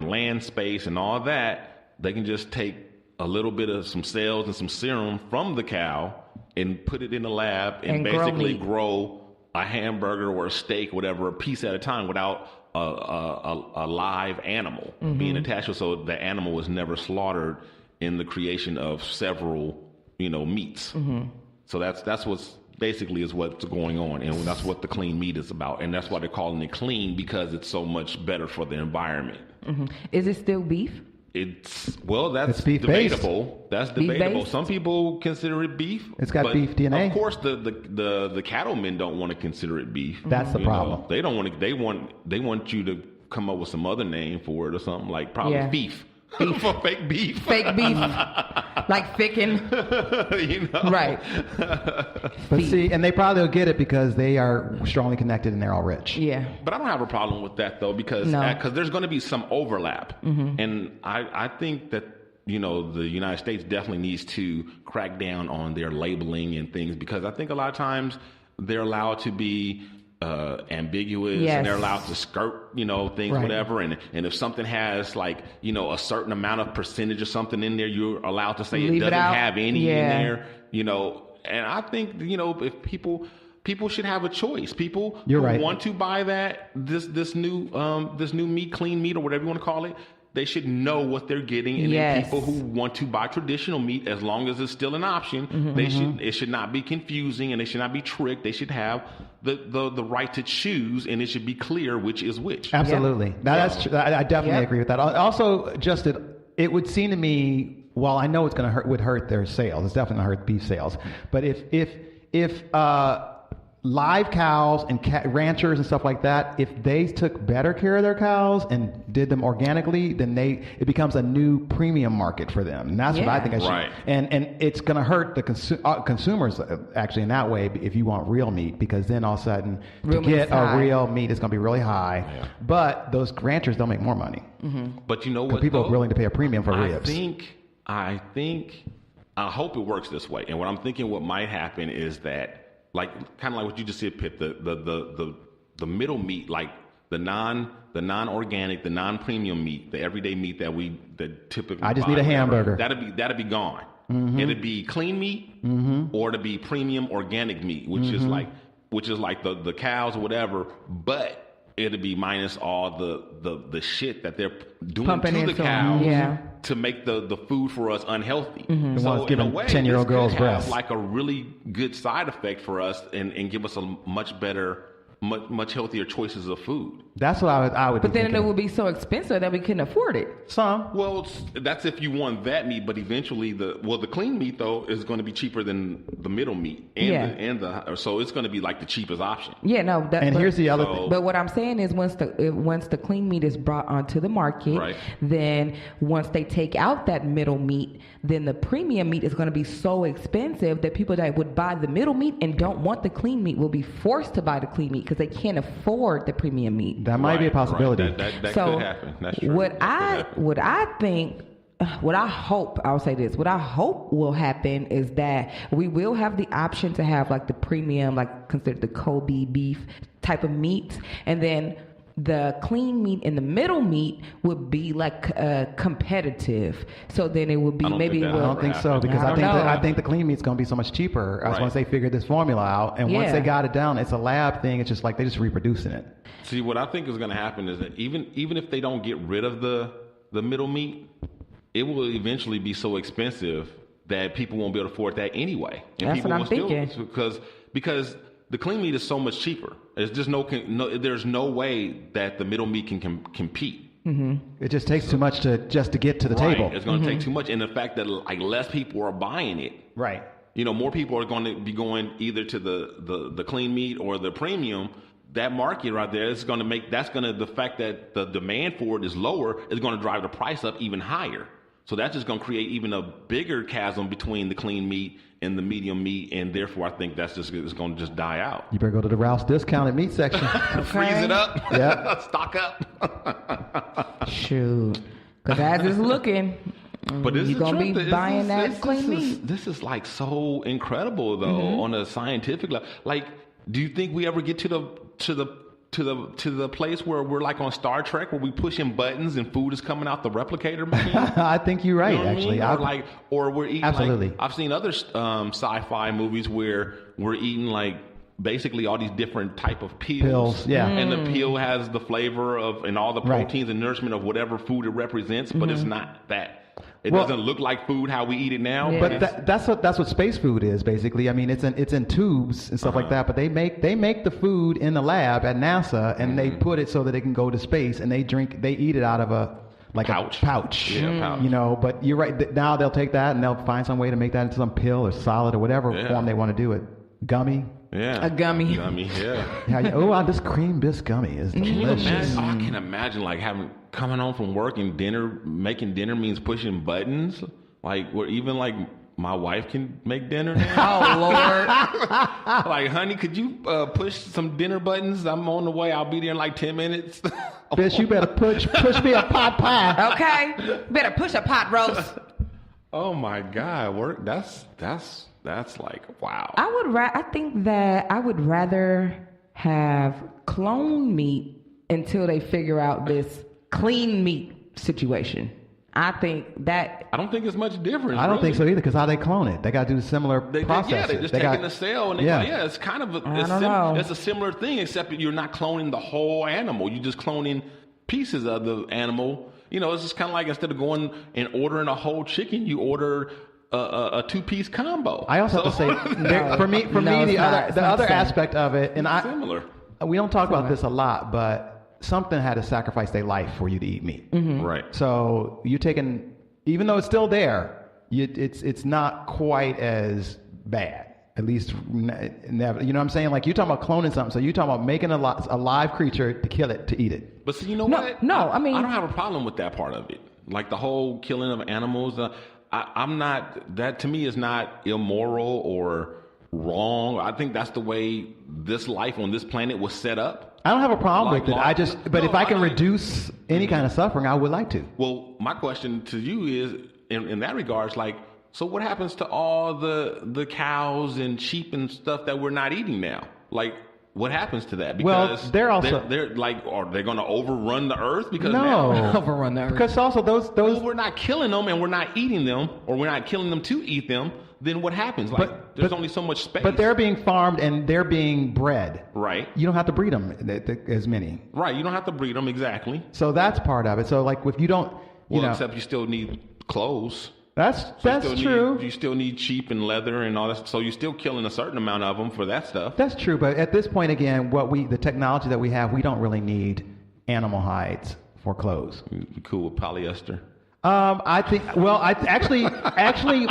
land space and all that, they can just take a little bit of some cells and some serum from the cow and put it in the lab and basically grow a hamburger or a steak, whatever, a piece at a time without a live animal being attached to it. So the animal was never slaughtered in the creation of several, meats. So that's what's basically is what's going on, and that's what the clean meat is about, and that's why they're calling it clean, because it's so much better for the environment. Is it still beef? That's debatable. That's debatable. Beef-based? Some people consider it beef. It's got beef DNA. Of course, the cattlemen don't want to consider it beef. That's the problem. They don't want to. They want you to come up with some other name for it or something, like probably beef. For fake beef. Fake beef. Like thicken. Right. But see, and they probably will get it because they are strongly connected and they're all rich. Yeah. But I don't have a problem with that, though, because there's going to be some overlap. And I think that, the United States definitely needs to crack down on their labeling and things, because I think a lot of times they're allowed to be ambiguous, and they're allowed to skirt, things, whatever. And if something has like, a certain amount of percentage or something in there, you're allowed to say it doesn't have any in there, And I think, if people should have a choice. People who want to buy this new meat, clean meat, or whatever you want to call it, they should know what they're getting. And then people who want to buy traditional meat, as long as it's still an option, it should not be confusing, and they should not be tricked. They should have the right to choose, and it should be clear which is which. Absolutely. That's true. I definitely agree with that. Also, it would seem to me, while I know it's going to would hurt their sales, it's definitely going to hurt beef sales. But if live cows and ranchers and stuff like that, if they took better care of their cows and did them organically, then it becomes a new premium market for them. And that's what I think I should. Right. And it's going to hurt the consumers actually in that way if you want real meat, because then all of a sudden to get a real meat is going to be really high. Yeah. But those ranchers don't make more money. But you know what? People are willing to pay a premium for ribs. I hope it works this way. And what I'm thinking what might happen is that, like kind of like what you just said, Pip, the middle meat, like the non-organic, the non-premium meat, the everyday meat that typically I just need a hamburger. That'd be gone. It'd be clean meat, or to be premium organic meat, which is like the cows or whatever, but it'd be minus all the shit that they're doing pumping to the cows to make the food for us unhealthy. So in a way, 10-year-old girl's breast, like a really good side effect for us, and give us a much better, much healthier choices of food. That's what I would. But then it would be so expensive that we couldn't afford it. Well, that's if you want that meat. But eventually, the clean meat though is going to be cheaper than the middle meat, so it's going to be like the cheapest option. Yeah, no. Here's the other thing. But what I'm saying is, once the clean meat is brought onto the market, then once they take out that middle meat, then the premium meat is going to be so expensive that people that would buy the middle meat and don't want the clean meat will be forced to buy the clean meat because they can't afford the premium meat. That might be a possibility. That could happen. That's true. What I hope, I'll say this, what I hope will happen is that we will have the option to have like the premium, like considered the Kobe beef type of meat, and then the clean meat and the middle meat would be like competitive. So then it would be I don't think so, because I think the clean meat's going to be so much cheaper as once they figure this formula out, and once they got it down, it's a lab thing. It's just like they're just reproducing it. See, what I think is going to happen is that even if they don't get rid of the middle meat, it will eventually be so expensive that people won't be able to afford that anyway. And that's what I'm thinking. Because the clean meat is so much cheaper. There's just there's no way that the middle meat can compete. It just takes too much to get to the table. It's going to take too much, and the fact that like less people are buying it. Right. More people are going to be going either to the clean meat or the premium. That market right there is going to the fact that the demand for it is lower is going to drive the price up even higher. So that's just going to create even a bigger chasm between the clean meat and the medium meat, and therefore I think it's going to just die out. You better go to the Ralph's discounted meat section. Freeze it up. Yeah. Stock up. Shoot. Because as it's looking, but you're going to be buying that clean meat. This is like so incredible though on a scientific level. Like, do you think we ever get to to the place where we're like on Star Trek, where we pushing buttons and food is coming out the replicator machine? I think you're right, you know actually. I mean? Or we're eating. Absolutely. Like, I've seen other sci-fi movies where we're eating like basically all these different type of pills. Yeah. And the pill has the flavor of and all the proteins and nourishment of whatever food it represents, but it's not that. It doesn't look like food how we eat it now. Yeah. But that's what space food is basically. I mean, it's in tubes and stuff like that. But they make the food in the lab at NASA, and they put it so that it can go to space, and they eat it out of a pouch. Yeah, pouch. You know, but you're right. Now they'll take that and they'll find some way to make that into some pill or solid or whatever form they want to do it. Gummy. Yeah. A gummy. Yeah. This cream biscuit gummy is delicious. I can imagine like coming home from work and making dinner means pushing buttons. Like where even like my wife can make dinner now. Oh Lord. Like, honey, could you push some dinner buttons? I'm on the way. I'll be there in like 10 minutes. Bitch, you better push me a pot pie. Okay. Better push a pot roast. Oh my God. That's like, wow. I think that I would rather have clone meat until they figure out this clean meat situation. I don't think it's much different. I don't think so either, because how they clone it? They got to do a similar process. They're just taking the cell and it's kind of it's a similar thing, except that you're not cloning the whole animal. You're just cloning pieces of the animal. You know, it's just kind of like instead of going and ordering a whole chicken, you order a 2-piece combo. I also have to say, for me, the other aspect of it, and similar. We don't talk about this a lot, but something had to sacrifice their life for you to eat meat. Mm-hmm. Right. So you're taking, even though it's still there, it's not quite as bad. At least, never. You know what I'm saying? Like, you're talking about cloning something. So you're talking about making a live creature to kill it, to eat it. But see, you know what? I mean, I don't have a problem with that part of it. Like the whole killing of animals. I'm not, that to me is not immoral or wrong. I think that's the way this life on this planet was set up. I don't have a problem with it. If I can reduce any kind of suffering, I would like to. Well, my question to you is, in that regards, like, so what happens to all the cows and sheep and stuff that we're not eating now? Like, what happens to that? Because they're like, are they going to overrun the earth? Because overrun the earth. Because also those. Well, we're not killing them and we're not eating them, or we're not killing them to eat them. Then what happens? Like, there's only so much space. But they're being farmed and they're being bred. Right. You don't have to breed them as many. Right. You don't have to breed them, exactly. So that's part of it. So like, if you don't, except you still need clothes. That's true. You still need sheep and leather and all that. So you're still killing a certain amount of them for that stuff. That's true. But at this point, again, the technology that we have, we don't really need animal hides for clothes. You cool with polyester? I think. Well, actually,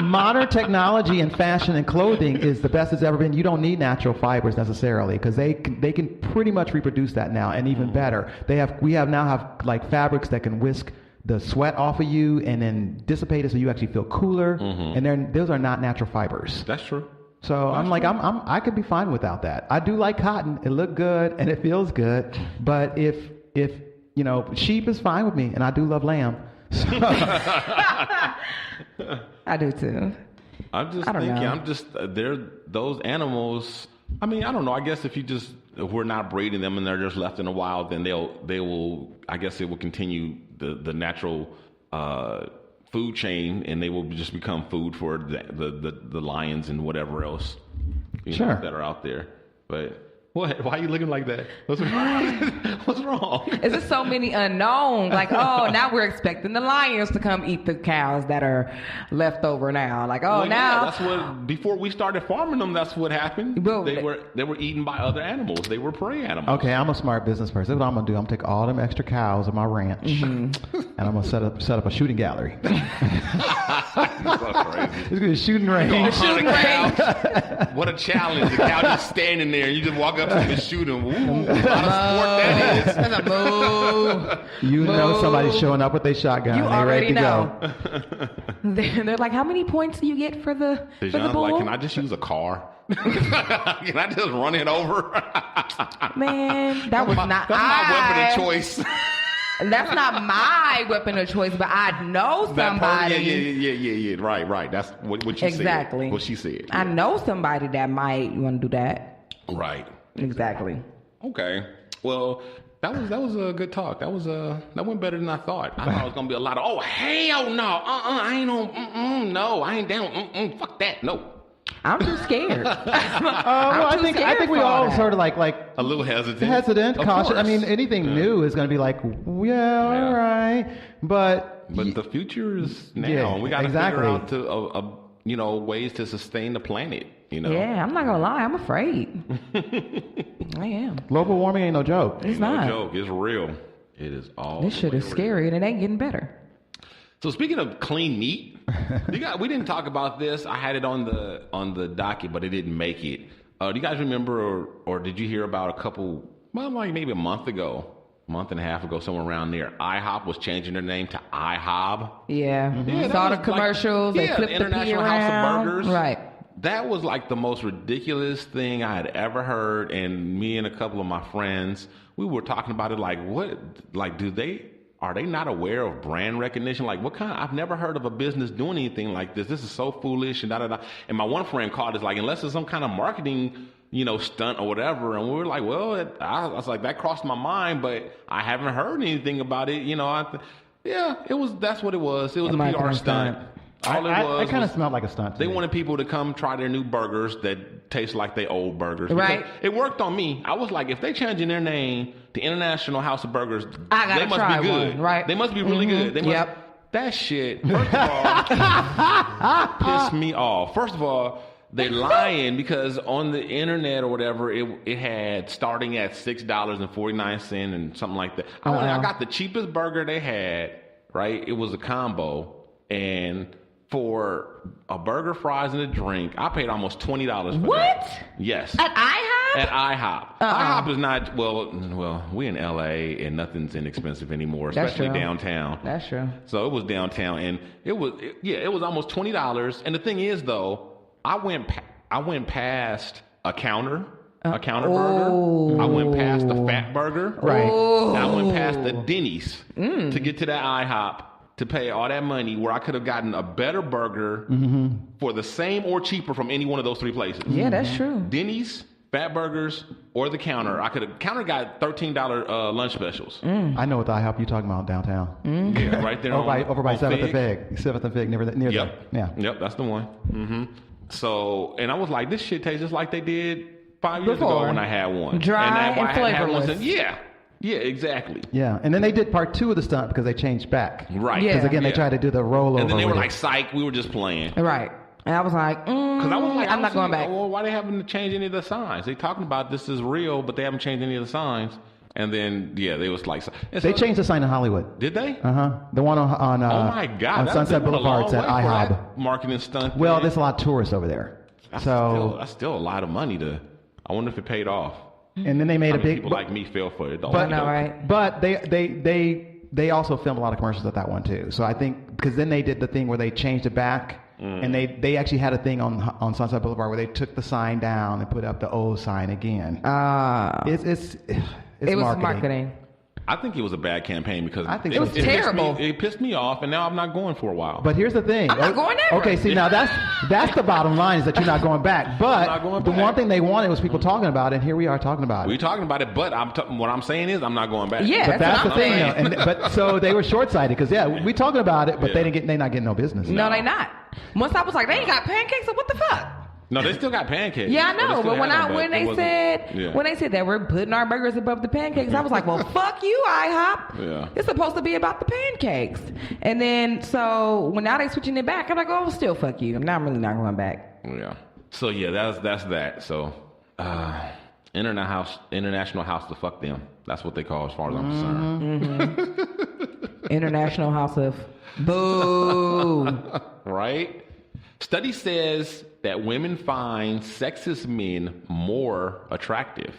modern technology in fashion and clothing is the best it's ever been. You don't need natural fibers necessarily, because they can pretty much reproduce that now, and even better. We now have like fabrics that can whisk the sweat off of you and then dissipate it so you actually feel cooler. And those are not natural fibers. That's true. So I could be fine without that. I do like cotton. It look good and it feels good. But if sheep is fine with me, and I do love lamb. So. I do too. They're those animals. I mean, I don't know. I guess if we're not breeding them and they're just left in the wild, then they will. I guess it will continue the natural food chain, and they will just become food for the lions and whatever else that are out there. But what? Why are you looking like that? What's wrong? Is there so many unknowns? Like, now we're expecting the lions to come eat the cows that are left over now. Like, now that's what. Before we started farming them, that's what happened. Well, they were eaten by other animals. They were prey animals. Okay, I'm a smart business person. What I'm gonna do? I'm gonna take all them extra cows on my ranch, and I'm gonna set up a shooting gallery. That's so crazy. It's gonna be a shooting range. What a challenge! The cow just standing there, and you just walk up to him and shoot him. Ooh, what a sport that is. That's a move. You know somebody's showing up with their shotgun. You They're ready to know. Go. They're like, how many points do you get for the bull? Like, can I just use a car? Can I just run it over? Man, that's my weapon of choice. That's not my weapon of choice, but I know somebody. Yeah. Right. That's what she said. Exactly. What she said. I know somebody that might want to do that. Right. Exactly. Okay. Well, that was a good talk. That went better than I thought. I thought it was gonna be a lot of hell no, I ain't on, no, I ain't down, fuck that, no. I'm too scared. I think we all sort of like a little hesitant, cautious. I mean, anything new is going to be like, all right, but the future is now. Yeah, we got to figure out ways to sustain the planet. Yeah, I'm not gonna lie, I'm afraid. I am. Global warming ain't no joke. It's not. No joke. It's real. It is all. This shit is scary, and it ain't getting better. So speaking of clean meat, we didn't talk about this. I had it on the docket, but it didn't make it. Do you guys remember, or did you hear about maybe a month and a half ago, somewhere around there, IHOP was changing their name to IHOB. Yeah. Mm-hmm. Saw the commercials. They flipped the International P House around. of Burgers. Right. That was like the most ridiculous thing I had ever heard. And me and a couple of my friends, we were talking about it like, what? Like, are they not aware of brand recognition? Like, I've never heard of a business doing anything like this. This is so foolish and da-da-da. And my one friend called us like, unless it's some kind of marketing, stunt or whatever. And we were like, well, I was like, that crossed my mind, but I haven't heard anything about it. That's what it was. It was a PR stunt. All it was. It kind of smelled like a stunt. They wanted people to come try their new burgers that taste like their old burgers. Right. It worked on me. I was like, if they changing their name to International House of Burgers, they must be good. One, right. They must be really good. That shit, first of all, pissed me off. First of all, they're lying because on the internet or whatever, it had starting at $6.49 and something like that. I got the cheapest burger they had, right? It was a combo. And for a burger, fries, and a drink, I paid almost $20 for that. What? Yes. At IHOP? At IHOP. IHOP is not, well, we in LA and nothing's inexpensive anymore, especially downtown. That's true. So it was downtown, and it was almost $20. And the thing is, though, I went past a counter burger. I went past the fat burger. Right. And I went past the Denny's to get to that IHOP. To pay all that money where I could have gotten a better burger for the same or cheaper from any one of those three places. Yeah, that's true. Denny's, Fat Burgers, or the Counter. Counter got $13 lunch specials. I know what the IHOP you're talking about downtown. Yeah, right there over by 7th and Fig. 7th and Fig, near there. Yeah. Yep, that's the one. Mm-hmm. So, and I was like, this shit tastes just like they did 5 years ago when I had one. Dry and flavorless. Yeah, exactly. Yeah, and then they did part 2 of the stunt because they changed back. Right. Because again, they tried to do the rollover. And then they were like, psych, we were just playing. Right. And I was like, because I'm not going back. Well, why they haven't changed any of the signs? They talking about this is real, but they haven't changed any of the signs. And then, they was like... They changed the sign in Hollywood. Did they? Uh-huh. The one on oh, my God. On Sunset Boulevard at IHOB. Marketing stunt. Well, there's a lot of tourists over there. That's still a lot of money I wonder if it paid off. And then they made a big... people like me fell for it. But they also filmed a lot of commercials at that one, too. So I think... Because then they did the thing where they changed it back. And they actually had a thing on Sunset Boulevard where they took the sign down and put up the old sign again. It was marketing. I think it was a bad campaign because it was terrible. It pissed me off, and now I'm not going for a while. But here's the thing. I'm not going ever. Okay, see, now that's the bottom line is that you're not going back. But the one thing they wanted was people talking about it, and here we are talking about it. We're talking about it, but what I'm saying is I'm not going back. Yeah, but that's the thing. But so they were short-sighted because, we're talking about it, but they're not getting no business. No, they not. Once I was like, they ain't got pancakes, so what the fuck? No, they still got pancakes. Yeah, I know. But when they said that we're putting our burgers above the pancakes, I was like, well, fuck you, IHOP. Yeah. It's supposed to be about the pancakes. And then when now they switching it back, I'm like, oh, still fuck you. I'm really not going back. Yeah. So that's that. So International House to fuck them. That's what they call as far as I'm concerned. Mm-hmm. International House of Boo. Right? Study says that women find sexist men more attractive.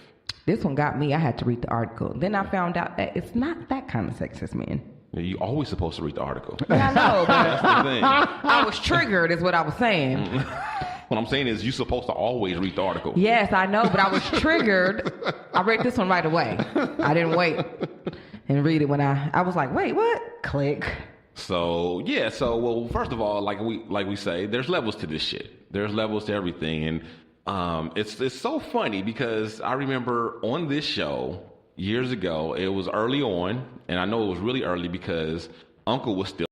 This one got me. I had to read the article. Then I found out that it's not that kind of sexist men. You're always supposed to read the article. Yeah, I know. That's the thing. I was triggered is what I was saying. What I'm saying is you're supposed to always read the article. Yes, I know, but I was triggered. I read this one right away. I didn't wait and read it when I was like, wait, what? Click. So well, first of all, like we say, there's levels to this shit. There's levels to everything, and it's so funny because I remember on this show years ago. It was early on, and I know it was really early because Uncle was still